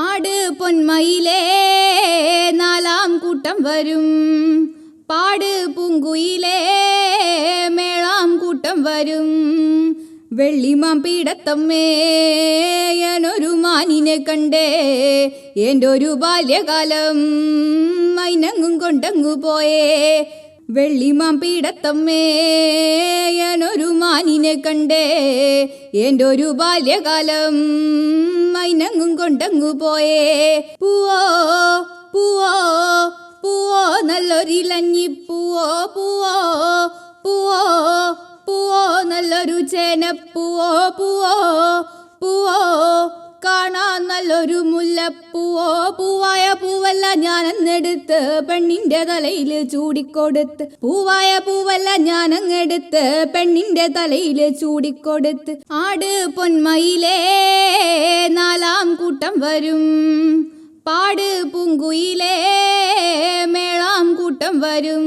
ആട് പൊന്മയിലേ നാലാം കൂട്ടം വരും, പാട് പൂങ്കുയിലേ മേളാം കൂട്ടം വരും. വെള്ളിമാം പീഠത്തമ്മേ ഞാനൊരു മാനിനെ കണ്ടേ, എൻ്റെ ഒരു ബാല്യകാലം മൈനങ്ങും കൊണ്ടങ്ങു പോയേ. വെള്ളിമാം പീഠത്തമ്മേ ഞാനൊരു മാനിനെ കണ്ടേ, എൻ്റെ ഒരു ബാല്യകാലം മൈനങ്ങും കൊണ്ടങ്ങു പോയേ. പൂവോ പൂവോ പൂവോ നല്ലൊരിലഞ്ഞിപ്പൂവോ, പൂവോ പൂവോ പൂവോ നല്ലൊരു ചേനപ്പൂവോ, പൂവോ പൂവോ കാണാൻ നല്ലൊരു മുല്ലപ്പൂവോ. പൂവായ പൂവല്ല ഞാനെന്നെടുത്ത് പെണ്ണിൻ്റെ തലയിൽ ചൂടിക്കൊടുത്ത്, പൂവായ പൂവല്ല ഞാനങ്ങെടുത്ത് പെണ്ണിൻ്റെ തലയിൽ ചൂടിക്കൊടുത്ത്. ആട് പൊന്മയിലേ നാലാം കൂട്ടം വരും, പാട് പൂങ്കുയിലേ മേളാം കൂട്ടം വരും.